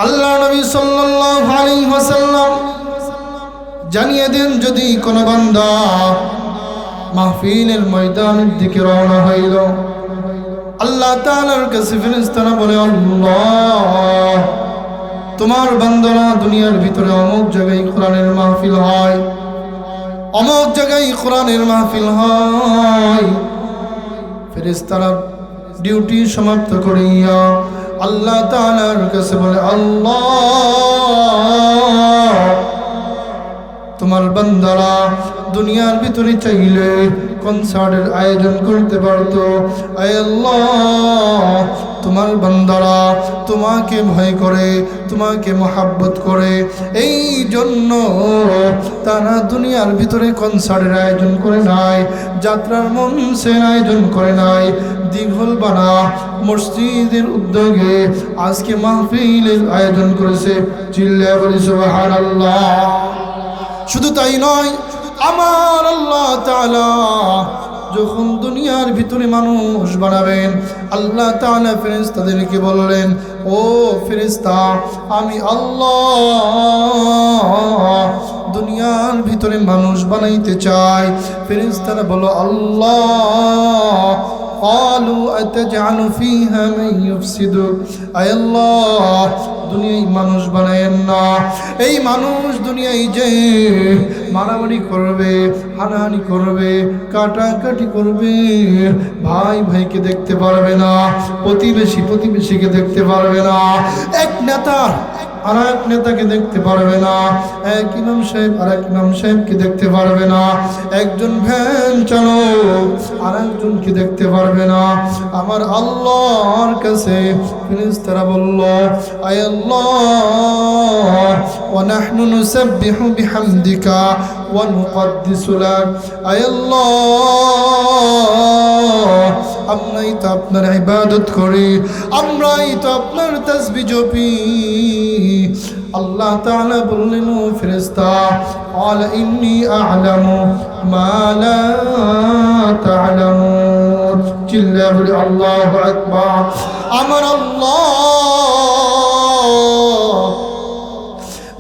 আল্লাহ নবী সাল্লাল্লাহু আলাইহি ওয়াসাল্লাম জানিয়ে দেন, যদি কোনো বান্দা মাহফিলের ময়দানের দিকে রওনা হইল, আল্লাহ তাআলার কাছে ফেরেশতারা বলে, আল্লাহ তোমার বান্দারা দুনিয়ার ভিতরে অমুক জায়গায় কোরআনের মাহফিল হয়, অমুক জায়গায় কোরআনের মাহফিল হয়। ফেরেশতারা ডিউটি সমাপ্ত করিয়া আল্লাহ তাআলার কাছে বলে, আল্লাহ তোমার বান্দারা দুনিয়ার ভিতরে চাইলে কনসার্টের আয়োজন করতে পারতো। আয় আল্লাহ তোমার বান্দারা তোমাকে ভয় করে, তোমাকে মহাব্বত করে, এই জন্য তারা দুনিয়ার ভিতরে কনসার্টের আয়োজন করে নাই, যাত্রার মঞ্চের আয়োজন করে নাই, দীঘল বানা মসজিদের উদ্যোগে আজকে মাহফিলের আয়োজন করেছে। চিল্লায়া বলি সুবহানাল্লাহ। শুধু তাই নয়, আমার আল্লাহ তাআলা যখন দুনিয়ার ভিতরে মানুষ বানাবেন, আল্লাহ তাআলা ফেরেশতাদেরকে বললেন, ও ফেরেশতা, আমি আল্লাহ দুনিয়ার ভিতরে মানুষ বানাইতে চাই। ফেরেশতারা বলো, আল্লাহ قالوا أتجعل فيها من يفسد أي الله দুনিয়ায় মানুষ বানায়েন না, এই মানুষ দুনিয়ায় যে মারামারি করবে, হানাহানি করবে, কাটাকাটি করবে, ভাই ভাইকে দেখতে পারবে না, প্রতিবেশী প্রতিবেশীকে দেখতে পারবে না, এক নেতা আর এক নেতাকে দেখতে পারবে না, এক ইমাম সাহেব আর এক ইমাম সাহেবকে দেখতে পারবে না, একজন ভ্যান চালক আর একজনকে দেখতে পারবে না। আমার আল্লাহর কাছে ফেরেশতারা বলল, আয় আল্লাহ ওয়া নাহনু নুসাব্বিহু বিহামদিকা ওয়া নুকদ্দিসু লাক। আয় আল্লাহ আমরাই তো আপনার ইবাদত করি, আমরাই তো আপনার তাসবিহ জপি। আল্লাহ তাআলা বললেন, ও ফেরেশতা, ক্বালা ইন্নী আ'লামু মা লা তা'লামুন। চিল্লায়া বলি আল্লাহু আকবার। আমার আল্লাহ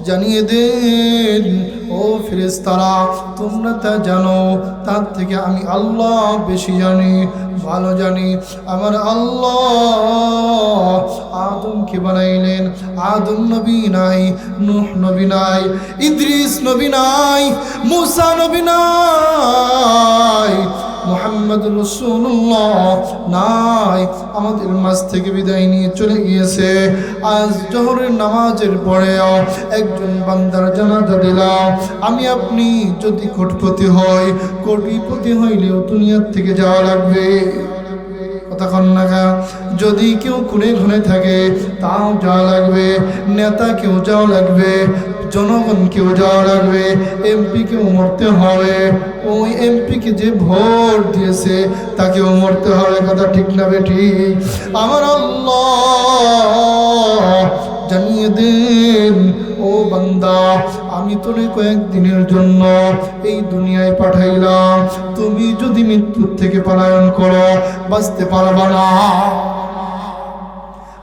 জানিয়ে দেন, ও ফেরেশতারা তোমরা তা জানো, তার থেকে আমি আল্লাহ বেশি জানি, ভালো জানি। আমার আল্লাহ আদমকে বানাইলেন, আদম নবী নাই, নূহ নবী নাই, ইদ্রিস নবী নাই, মূসা নবী নাই, মুহাম্মদুর রাসূলুল্লাহ নাই, আমাদের মাঝ থেকে বিদায় নিয়ে চলে গিয়েছে। আজ জোহরের নামাজের পরেও একজন বান্দার জানাজা দিলাম। আমি আপনি যদি কোটিপতি হই, কোটিপতি হইলেও দুনিয়ার থেকে যাওয়া লাগবে। কথা কন না গা? যদি কেউ খুনে খুনে থাকে তাও যাওয়া লাগবে, নেতা কেউ যাওয়া লাগবে, জনগণ কেউ যাওয়া লাগবে, এমপি কেউ মরতে হবে, ওই এমপিকে যে ভোট দিয়েছে তাকেও মরতে হবে। কথা ঠিক না বেটি? আমার আল্লাহ জানিয়ে দেন, ও বান্দা আমি তোরে কয়েকদিনের জন্য এই দুনিয়ায় পাঠাইলাম, তুমি যদি মৃত্যুর থেকে পলায়ন করো বাঁচতে পারবা না,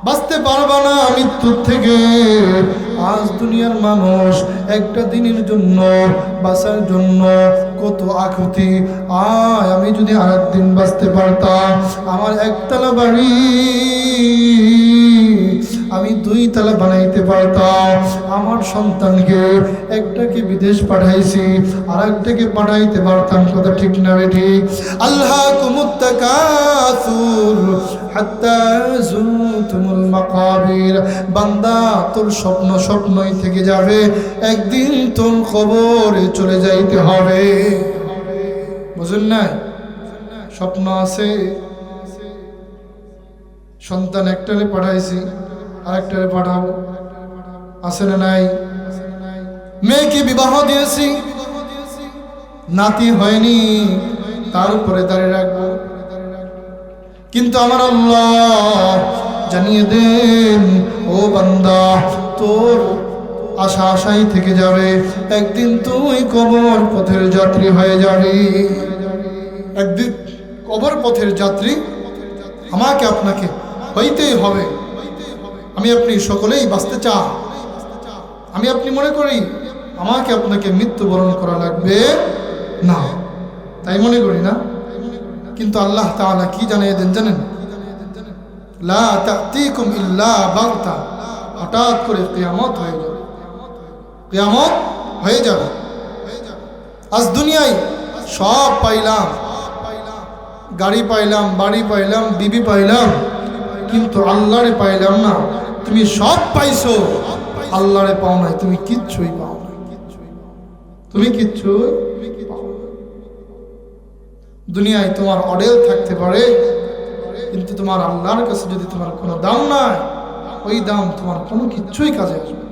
বাঁচতে পারবা না মৃত্যুর থেকে। আজ দুনিয়ার মানুষ একটা দিনের জন্য বাঁচার জন্য কত আকুতি। আয় আমি যদি আর একদিন বাঁচতে পারতাম, আমার একতলা বাড়ি আমি 2 তলা বানাইতে পারতাম, আমার সন্তানকে একটাকে বিদেশ পাঠাইছি আর একটাকে পাঠাইতে পারতাম। কথা ঠিক না বেটি? আল্লাহকুমুত তাকাসুর হাত্তা যুরতুমুল মাকাবির। বান্দা তোর স্বপ্ন স্বপ্নই থেকে যাবে, একদিন তোর কবরে চলে যাইতে হবে। বুঝুন না? স্বপ্ন আছে, সন্তান একটারে পাঠাইছি আরেকটারে পাঠাবো, আছে না নাই? মেয়েকে বিবাহ দিয়েছি, নাতি হয়নি, তার উপরে দাঁড়িয়ে রাখবো। কিন্তু আমার আল্লাহ জানিয়ে দেন, ও বান্দা তোর আশা আশাই থেকে যাবে, একদিন তুই কবর পথের যাত্রী হয়ে যাবি। একদিন কবর পথের যাত্রী আমাকে আপনাকে হইতেই হবে। আমি আপনি সকলেই বাঁচতে চাই। আমি আপনি মনে করি আমাকে আপনাকে মৃত্যুবরণ করা লাগবে না, তাই মনে করি না? কিন্তু আল্লাহ তাআলা কি জানিয়ে দেন জানেন? লা তা'তিকুম ইল্লা বাগতা, হঠাৎ করে কিয়ামত হয়ে যাবে। কিয়ামত হয়ে যাবে। আজ দুনিয়ায় সব পাইলাম, গাড়ি পাইলাম, বাড়ি পাইলাম, বিবি পাইলাম, কিন্তু আল্লাহরে পাইলাম না। তুমি সব পাইছো, আল্লাহরে পাও নাই, তুমি কিচ্ছুই পাও না। তুমি কিচ্ছুই পাও না। দুনিয়ায় তোমার অডেল থাকতে পারে, কিন্তু তোমার আল্লাহর কাছে যদি তোমার কোনো দাম নাই, ওই দাম তোমার কোনো কিচ্ছুই কাজে আসবে।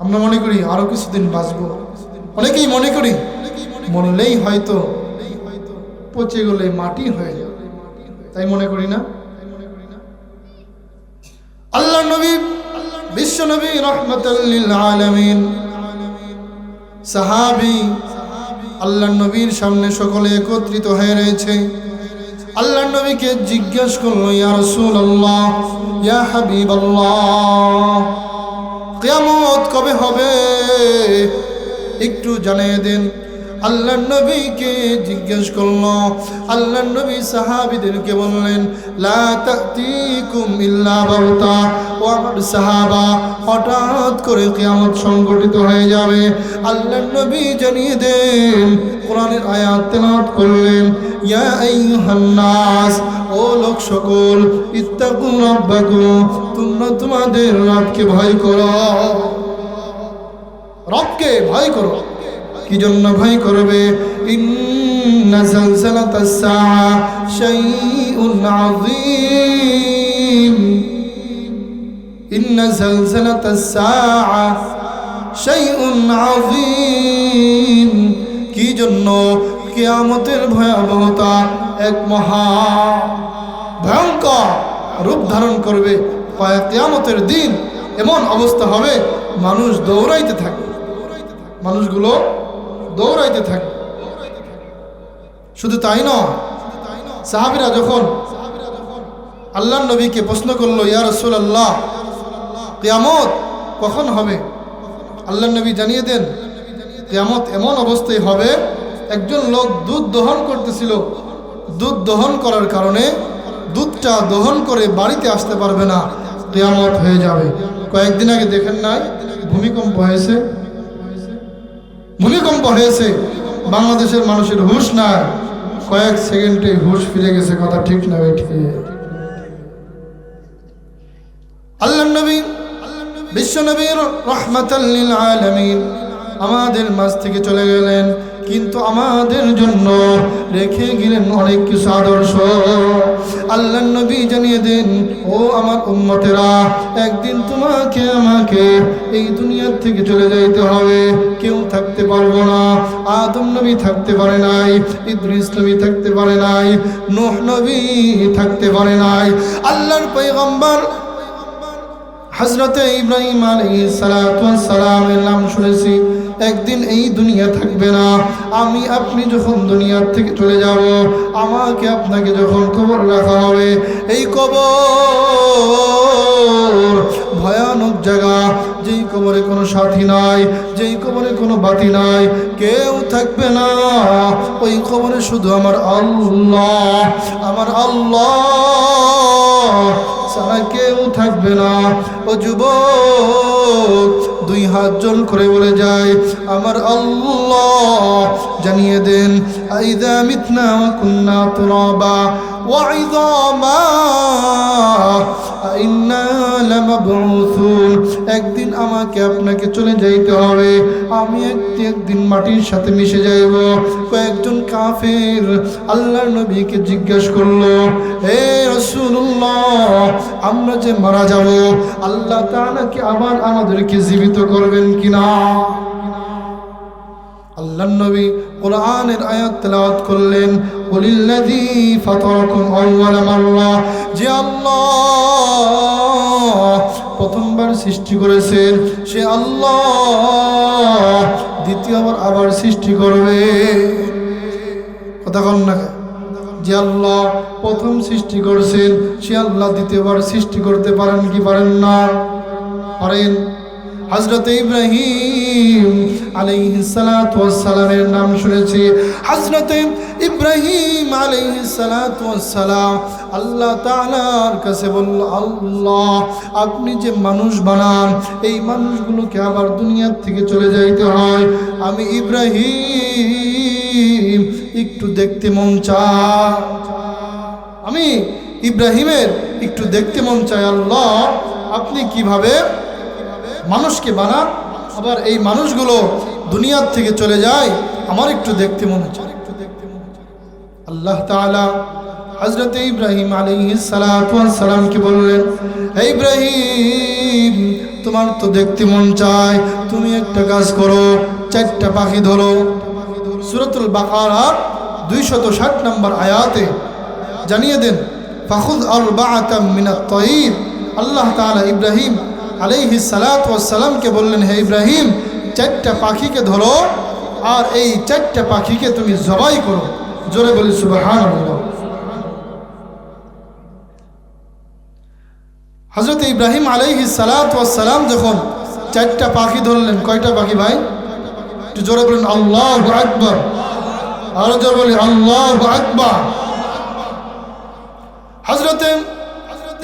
আমরা মনে করি আরো কিছুদিন বাঁচবো, অনেকেই মনে করি মরলেই হয়তো পচে গেলে মাটি হয়ে যাবে, তাই মনে করি না? আল্লাহ নবী, বিশ্ব নবী রাহমাতাল লিল আলামিন, সাহাবী আল্লাহ নবীর সামনে সকলে একত্রিত হয়ে রয়েছে। আল্লাহ নবীকে জিজ্ঞেস করলো, ইয়া রাসূলুল্লাহ, ইয়া হাবিবাল্লাহ, কিয়ামত কবে হবে একটু জানিয়ে দেন। আল্লাহ নবীকে জিজ্ঞেস করলো। আল্লাহ নবী সাহাবীদেরকে বললেন, লা তা'তিকুম ইল্লা বাগতা, ও আমার সাহাবা, হঠাৎ করে কিয়ামত সংঘটিত হয়ে যাবে। আল্লাহ নবী জানিয়ে দেন, কোরআনের আয়াত তেলাওয়াত করলেন, ইয়া আইয়ুহান নাস, ও লোক সকল, ইত্তাকু রাব্বাকুম, তোমরা তোমাদের রবকে ভয় করো। রবকে ভয় করো। কি জন্য ভয় করবে? ইন্না জালজালাতাস সাআ শাইউন আযীম, ইন্না জালজালাতাস সাআ শাইউন আযীম। কি জন্য? কিয়ামতের ভয়াবহতা এক মহা ভয়ঙ্কর রূপ ধারণ করবে। কিয়ামতের দিন এমন অবস্থা হবে, মানুষ দৌড়াইতে থাকবে, মানুষগুলো দৌড়াইতে থাকে। শুধু তাই নয়, সাহাবীরা যখন আল্লাহর নবীকে প্রশ্ন করলো, ইয়া রাসূলুল্লাহ, কিয়ামত কখন হবে? আল্লাহর নবী জানিয়ে দেন, কিয়ামত এমন অবস্থায় হবে, একজন লোক দুধ দহন করতেছিল, দুধ দহন করার কারণে দুধটা দহন করে বাড়িতে আসতে পারবে না, কিয়ামত হয়ে যাবে। কয়েকদিন আগে দেখেন নাই ভূমিকম্প হয়েছে? ভূমিকম্প হয়েছে, বাংলাদেশের মানুষের হুঁশ নাই, কয়েক সেকেন্ডে হুঁশ ফিরে গেছে। কথা ঠিক না ঠিক? আল্লাহর নবী, বিশ্ব নবী রাহমাতাল লিল আলামিন আমাদের মাঝ থেকে চলে গেলেন, কিন্তু আমাদের জন্য রেখে গেলেন অনেক কিছু আদর্শ। আল্লাহর নবী জানিয়ে দেন, ও আমার উম্মতেরা, একদিন তোমাকে আমাকে এই দুনিয়ার থেকে চলে যাইতে হবে। কেউ থাকতে পারবো না। আদম নবী থাকতে পারে নাই, ইদ্রিস নবী থাকতে পারে নাই, নূহ নবী থাকতে পারে নাই। আল্লাহর পয়গম্বর হযরতে ইব্রাহিম আলাইহিস সালাতু ওয়াস সালামের নাম শুনেছি। একদিন এই দুনিয়া থাকবে না। আমি আপনি যখন দুনিয়ার থেকে চলে যাব, আমাকে আপনাকে যখন কবর রাখা হবে, এই কবর ভয়ানক জায়গা, যেই কবরে কোনো সাথী নাই, যেই কবরে কোনো বাতি নাই, কেউ থাকবে না। ওই কবরে শুধু আমার আল্লাহ, আমার আল্লাহ ছাড়া কেউ থাকবে না। ও যুবক, দুই হাত জোর করে বলে যায়, আমার আল্লাহ জানিয়ে দেন, আইযা মিতনা ওয়া কুন্না তুরাবা ওয়া ইযামা ইন্না লামাবউসুন, একদিন আমাকে আপনাকে চলে যাইতে হবে, আমি একদিন মাটির সাথে মিশে যাইব। কয়েকজন কাফের আল্লাহর নবীকে জিজ্ঞেস করলো, হে রাসূলুল্লাহ, আমরা যে মারা যাব, আল্লাহ তাআলা কি আবার আমাদেরকে জীবিত করবেন কিনা? আল্লাহর নবী কোরআনের আয়াত তেলাওয়াত করলেন, কুলিল্লাযী ফাতারাকুম আউওয়ালা মাররা, যে আল্লাহ প্রথমবার সৃষ্টি করেছেন, সে আল্লাহ দ্বিতীয়বার আবার সৃষ্টি করবে। কথা কন না? যে আল্লাহ প্রথম সৃষ্টি করছেন সে আল্লাহ দ্বিতীয়বার সৃষ্টি করতে পারেন কি পারেন না? পারেন। হযরত ইব্রাহিম আলাইহিস সালাতু ওয়াস সালামের নাম শুনেছি। হযরত ইব্রাহিম আলাইহিস সালাতু ওয়াস সালাম আল্লাহ তাআলার কাছে বলল, আল্লাহ আপনি যে মানুষ বানান এই মানুষগুলোকে আবার দুনিয়া থেকে চলে যাইতে হয়, আমি ইব্রাহিম একটু দেখতে মন চায়, আমি ইব্রাহিমের একটু দেখতে মন চায়, আল্লাহ আপনি কিভাবে মানুষকে বানান আবার এই মানুষগুলো দুনিয়ার থেকে চলে যায়, আমার একটু দেখতে মনে চায়। আল্লাহ তাআলা হযরত ইব্রাহিম আলাইহিস সালাতু ওয়াস সালামকে বললেন, হে ইব্রাহিম তোমার তো দেখতে মন চায়, তুমি একটা কাজ করো, চারটা পাখি ধরো। সূরাতুল বাকারা 260 নম্বর আয়াতে জানিয়ে দেন, ফাখুয আরবাআতাম মিনাত তায়র। আল্লাহ তাআলা ইব্রাহিম আলাইহিস সালাতু ওয়াস সালামকে বললেন, হে ইব্রাহিম চারটা পাখিকে ধরো আর এই চারটা পাখিকে তুমি জবাই করো। জোরে বলি সুবহানাল্লাহ। হযরত ইব্রাহিম আলাইহিস সালাতু ওয়াস সালাম যখন চারটা পাখি ধরলেন, কয়টা পাখি ভাই? একটু জোরে বলেন আল্লাহু আকবার। আরো জোরে বলি আল্লাহু আকবার। হযরত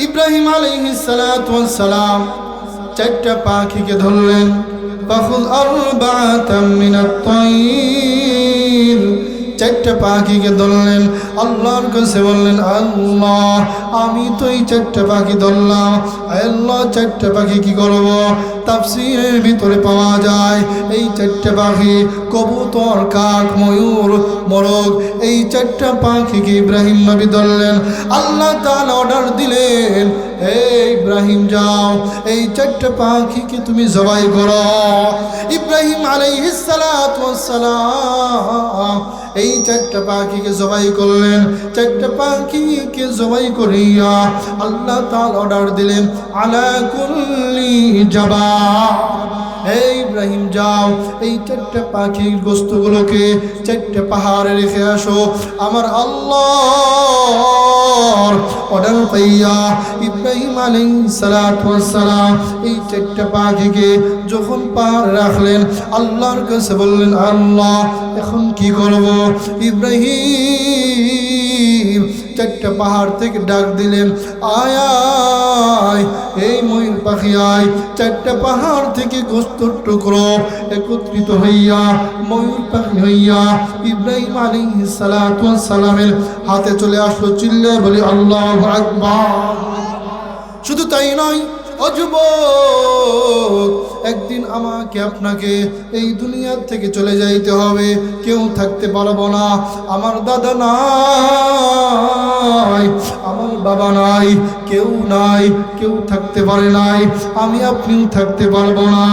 ইব্রাহিম আলাইহিস সালাতু ওয়াস সালাম চারটা পাখিকে ধরলেন, ফাখুয আরবাআতাম মিনাত তায়র। চারটা পাখিকে ধরলেন, আল্লাহর কাছে বললেন, আল্লাহ আমি তো এই চারটা পাখি ধরলাম, আল্লাহ চারটা পাখি কি করব? তাফসীরের ভিতরে পাওয়া যায় এই চারটা পাখি কবুতর, কাক, ময়ূর, মোরগ, এই চারটা পাখিকে ইব্রাহিম নবী ধরলেন। আল্লাহ তাআলা অর্ডার দিলেন, হে ইব্রাহিম যাও এই চারটা পাখিকে তুমি জবাই করো। ইব্রাহিম আলাইহিস সালাতু ওয়াস সালাম এই চারটা পাখিকে জবাই করলেন। চারটা পাখিকে জবাই করিয়া আল্লাহ তাআলা অর্ডার দিলেন, আলা কুল্লি জাবা, হে ইব্রাহিম যাও এই চারটা পাখির গোস্তগুলোকে চারটা পাহাড়ে রেখে আসো। আমার আল্লাহর অর্ডার পাইয়া ইব্রাহিম আলাইহিস সালাতু ওয়াস সালাম এই চারটা পাখিকে যখন পাহাড়ে রাখলেন, আল্লাহর কাছে বললেন, আল্লাহ এখন কি করব? ইব্রাহিম চারটা পাহাড় থেকে ডাক দিলেন, আয় আয় এই ময়ূর পাখি আয়। চারটা পাহাড় থেকে গোস্তর টুকরো একত্রিত হইয়া ময়ূর পাখি হইয়া ইব্রাহিম আলাইহিস সালাতু ওয়াস সালামের হাতে চলে আসলো। চিল্লায় বলি আল্লাহু আকবার। শুধু তাই নয়, ও যুবক, একদিন আমাকে আপনাকে এই দুনিয়া থেকে চলে যাইতে হবে, কেউ থাকতে পারবো না। আমার দাদা নাই, আমার বাবা নাই, কেউ নাই, কেউ থাকতে পারে নাই, আমি আপনিও থাকতে পারবো না।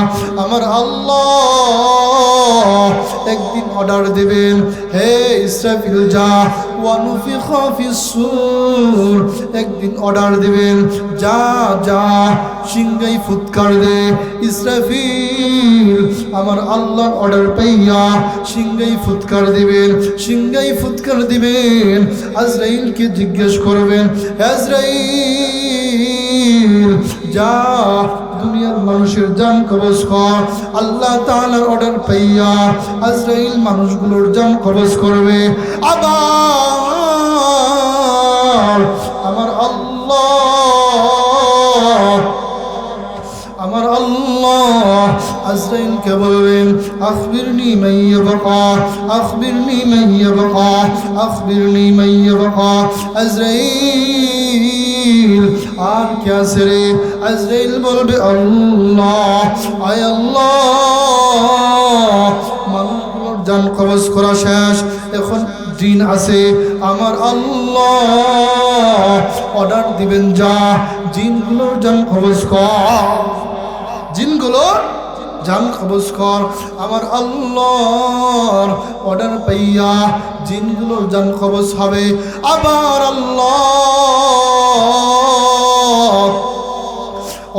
আমার আল্লাহ একদিন অর্ডার দেবেন, হে ইসরাফিল যা, ওয়ানুফিখা ফিস-সূর, একদিন অর্ডার দেবেন, যা যা সিংহাই ফুৎকার দে। ইসরাফিল আমার আল্লাহর অর্ডার পাইয়া সিংহাই ফুৎকার দিবেন। সিংহাই ফুৎকার দিবেন, আজরাইলকে জিজ্ঞেস করবেন, আজরাইল যা দুনিয়ার মানুষের জান কবজ কর। আল্লাহ তাআলার অর্ডার পাইয়া আজরাইল মানুষগুলোর জান কবজ করবে। আবার আমার আল্লাহ আজরাইলকে বলবেন, আখবিরনি মান ইয়াবকা, আখবিরনি মান ইয়াবকা, আখবিরনি মান ইয়াবকা। আজরাইল আর কে আছে রে? আজরাইল বলবে, আল্লাহ, আয় আল্লাহ মানুষগুলোর জান কবজ করা শেষ, এখন জিন আছে। আমার আল্লাহ অর্ডার দিবেন, যা জিনগুলোর জান কবজ কর, জিনগুলোর জান কবজ কর। আমার আল্লাহর অর্ডার পাইয়া জিনগুলোর জান কবজ হবে। আবার আল্লাহ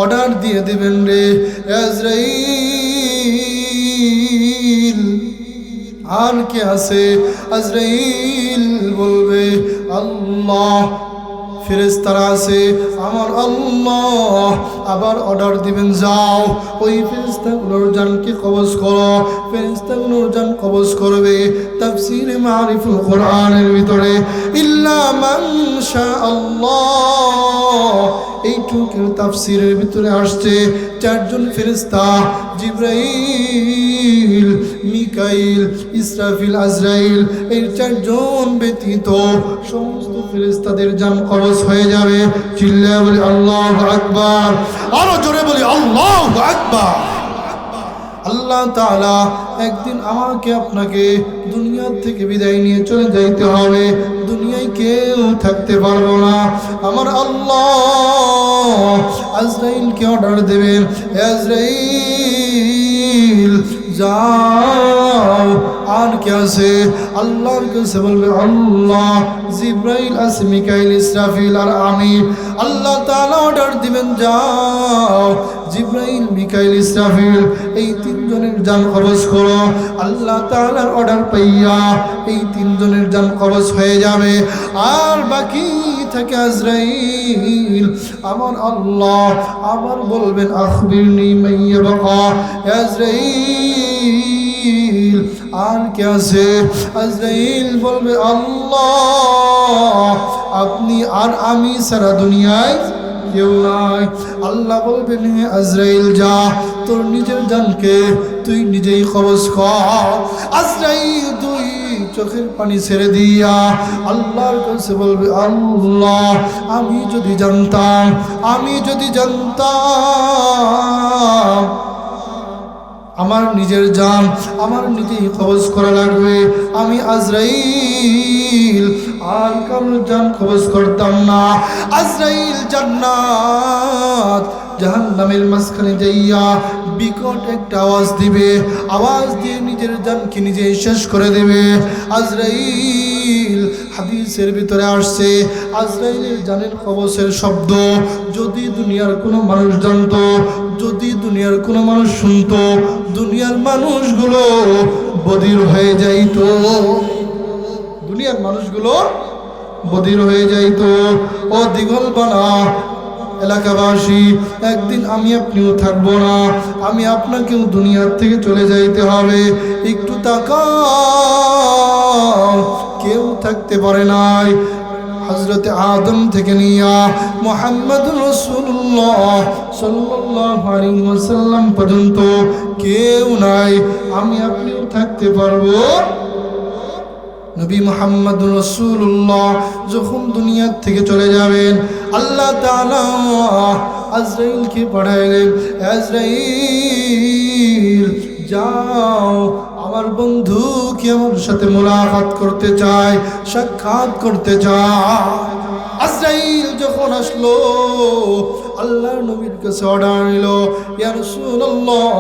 অর্ডার দিয়ে দিবেন, রে আজরাইল আর কে আছে? আজরাইল বলবে আল্লাহ। ফেরেশতারা আছে, আমার আল্লাহ আবার অর্ডার দিবেন, যাও ওই ফেরেশতাগুলোর জানকে কবজ করো। ফেরেশতাগুলোর জান কবজ করবে। তাফসীরে মারিফুল কোরআনের ভিতরে ইল্লা মান শাআল্লাহ এইটুকুর তাফসীরের ভিতরে আসছে চারজন ফেরেশতা, জিবরাইল, মিকাইল, ইসরাফিল, আজরাইল, এই চারজন ব্যতীত সমস্ত ফেরেশতাদের জান কবজ হয়ে যাবে। চিল্লায়ে বলি আল্লাহু আকবার, আরো জোরে বলি আল্লাহু আকবার। আল্লাহ তাআলা একদিন আমাকে আপনাকে দুনিয়া থেকে বিদায় নিয়ে চলে যাইতে হবে। দুনিয়ায় কেউ থাকতে পারবো না। আমার আল্লাহ আজরাইলকে অর্ডার দেবেন, আজরাইল যাও। আর কে আছে? আল্লাহর কাছে বলবে আল্লাহ। জিবরাইল আছে, মিকাইল, ইসরাফিল আর আমি। আল্লাহ তাআলা অর্ডার দিবেন, যাও জিবরাইল, মিকাইল, ইসরাফিল এই তিনজনের জান কবজ করো। আল্লাহ তাআলার অর্ডার পাইয়া এই তিনজনের জান কবজ হয়ে যাবে। আর বাকি থাকে আজরাইল। আমার আল্লাহ আবার বলবেন আখবিরনি মাইয়া বাকা। আজরাইল আর কে আছে? আজরাইল বলবে আল্লাহ আপনি আর আমি সারা দুনিয়ায় কেউ নাই। আল্লাহ বলবেন আজরাইল যা, তোর নিজের জানকে তুই নিজেই কবজ কর। আজরাইল তুই চোখের পানি ছেড়ে দিয়া আল্লাহর কাছে বলবে আল্লাহ আমি যদি জানতাম আমার নিজের জান আমার নিজেই কবজ করা লাগবে, আমি আজরাইল আর কারোর জান কবজ করতাম না। আজরাইল জান্নাত জাহান্নামের মাঝখানে যাইয়া বিকট একটা আওয়াজ দিবে, আওয়াজ দিয়ে নিজের জানকে নিজে শেষ করে দেবে। আজরাইল হাদিসের ভিতরে আসছে আজরাইলের জানের কবজের শব্দ যদি দুনিয়ার কোনো মানুষ জানতো, যদি দুনিয়ার কোনো মানুষ শুনতো, দুনিয়ার মানুষগুলো বধির হয়ে যাইতো। দুনিয়ার মানুষগুলো বধির হয়ে যাইতো। ও দিগলবানা এলাকাবাসী, একদিন আমি আপনিও থাকবো না, আমি আপনাকেও দুনিয়ার থেকে চলে যাইতে হবে। একটু তাকাও, কেউ থাকতে পারে নাই হযরতে আদম থেকে নিয়া মুহাম্মদুর রাসূলুল্লাহ সাল্লাল্লাহু আলাইহি ওয়াসাল্লাম পর্যন্ত কেউ নাই। আমি আপনিও থাকতে পারবো। নবী মুহাম্মদুর রাসূলুল্লাহ যখন দুনিয়া থেকে চলে যাবেন, আল্লাহ তাআলা আজরাইলকে পাঠাইলেন, আজরাইল যাও আমার বন্ধু কি আমার সাথে মুলাকাত করতে চায়, সাক্ষাৎ করতে চায়। আজরাইল যখন আসলো আল্লাহর নবীর কাছে অর্ডার নিল, ইয়া রাসূলুল্লাহ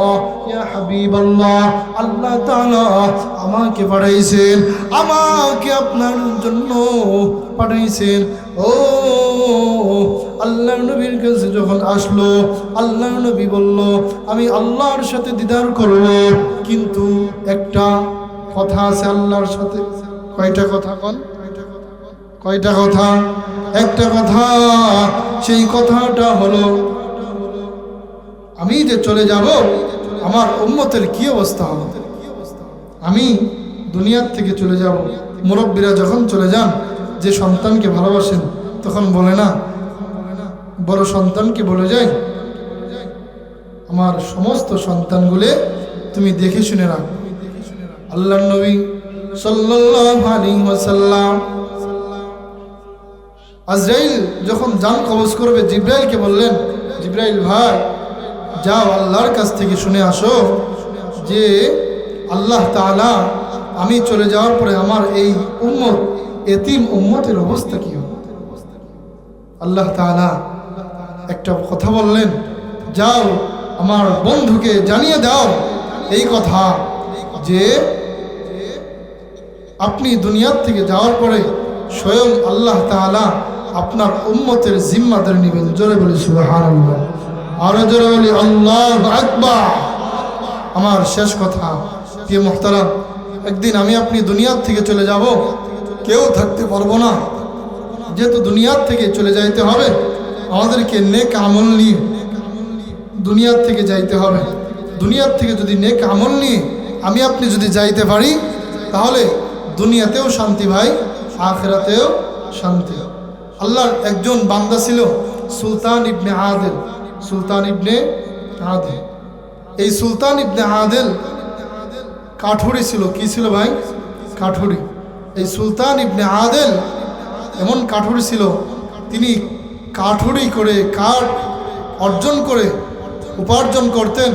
ইয়া হাবিবাল্লাহ, আল্লাহ তাআলা আমাকে পাঠাইছেন, আমাকে আপনার জন্য পাঠাইছেন। ও আল্লাহর নবীর কাছে যখন আসলো আল্লাহর নবী বলল আমি আল্লাহর সাথে দিদার করব, কিন্তু একটা কথা আছে আল্লাহর সাথে। কয়টা কথা কোন? কয়টা কথা? একটা কথা। সেই কথাটা হলো আমি যে চলে যাব আমার উম্মতের কি অবস্থা হবে। আমি দুনিয়ার থেকে চলে যাব, মুরব্বীরা যখন চলে যান, যে সন্তানকে ভালোবাসেন তখন বলে না, বড় সন্তানকে বলে যায় আমার সমস্ত সন্তানগুলো তুমি দেখে শুনে রাখ। আল্লাহর নবী সাল্লাল্লাহু আলাইহি ওয়াসাল্লাম আজরাইল যখন জান কবজ করবে জিবরাইলকে বললেন, জিবরাইল ভাই যাও আল্লাহর কাছ থেকে শুনে আসো যে আল্লাহ তাআলা আমি চলে যাওয়ার পরে আমার এই উম্মত, এতিম উম্মতের অবস্থা কি হবে। আল্লাহ তাআলা একটা কথা বললেন, যাও আমার বন্ধুকে জানিয়ে দাও এই কথা যে আপনি দুনিয়ার থেকে যাওয়ার পরে স্বয়ং আল্লাহ তাআলা আপনার উম্মতের জিম্মাদারি নেবেন। জোরে বলি সুবহানাল্লাহ, আরো জোরে বলি আল্লাহু আকবার। আমার শেষ কথা, প্রিয় মুহতারাম, একদিন আমি আপনি দুনিয়ার থেকে চলে যাব, কেউ থাকতে পারবো না। যেহেতু দুনিয়ার থেকে চলে যাইতে হবে, আমাদেরকে নেক আমল নিয়ে দুনিয়ার থেকে যাইতে হবে। দুনিয়ার থেকে যদি নেক আমল নিয়ে আমি আপনি যদি যাইতে পারি, তাহলে দুনিয়াতেও শান্তি ভাই, আখিরাতেও শান্তি। আল্লাহর একজন বান্দা ছিল সুলতান ইবনে আদেল। সুলতান ইবনে আদেল, এই সুলতান ইবনে আদেল কাঠুরি ছিল। কি ছিল ভাই? কাঠুরি। এই সুলতান ইবনে আদেল এমন কাঠুরি ছিল, তিনি কাঠুরি করে কাঠ অর্জন করে উপার্জন করতেন।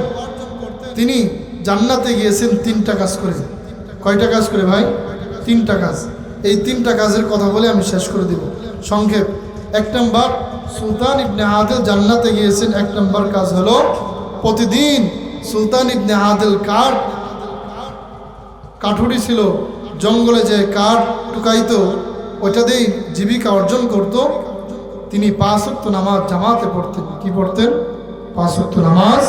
তিনি জান্নাতে গিয়েছেন 3টা কাজ করে। কয়টা কাজ করে ভাই? 3টা কাজ। এই 3টা কাজের কথা বলে আমি শেষ করে দিব সংক্ষেপ। 1 নম্বর, সুলতান ইবনে আদেল জান্নাতে গিয়েছেন। 1 নম্বর কাজ হলো, প্রতিদিন সুলতান ইবনে আদেল কাঠুরি ছিল, জঙ্গলে যে কাঠ টুকাইতো, ওইটা দিয়েই জীবিকা অর্জন করত। তিনি 5 ওয়াক্ত নামাজ জামাতে পড়তেন। কি পড়তেন? 5 ওয়াক্ত নামাজ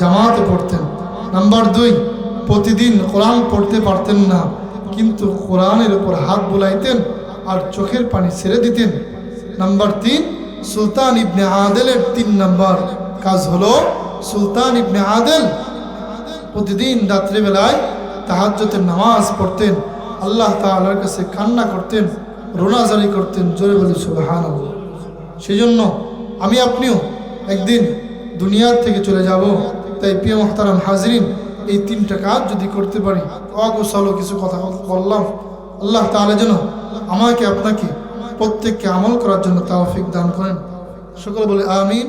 জামাতে পড়তেন। নাম্বার 2, প্রতিদিন কোরআন পড়তে পারতেন না, কিন্তু কোরআনের উপর হাত বুলাইতেন আর চোখের পানি ছেড়ে দিতেন। নাম্বার 3, সুলতান ইবনে আদেলের 3 নম্বর কাজ হলো, সুলতান ইবনে আদেল প্রতিদিন রাত্রিবেলায় তাহাজ্জুদের নামাজ পড়তেন, আল্লাহ তাআলার কাছে কান্না করতেন, রোনাজারি করতেন। জোরে বলি সুবহানাল্লাহ। সেই জন্য আমি আপনিও একদিন দুনিয়ার থেকে চলে যাব। তাই প্রিয় মুহতারাম হাজরিন, এই 3টা কাজ যদি করতে পারি, অগোছালো কিছু কথা বললাম, আল্লাহ তাআলা যেন আমাকে আপনাকে প্রত্যেককে আমল করার জন্য তৌফিক দান করেন। সকলে বলে আমিন।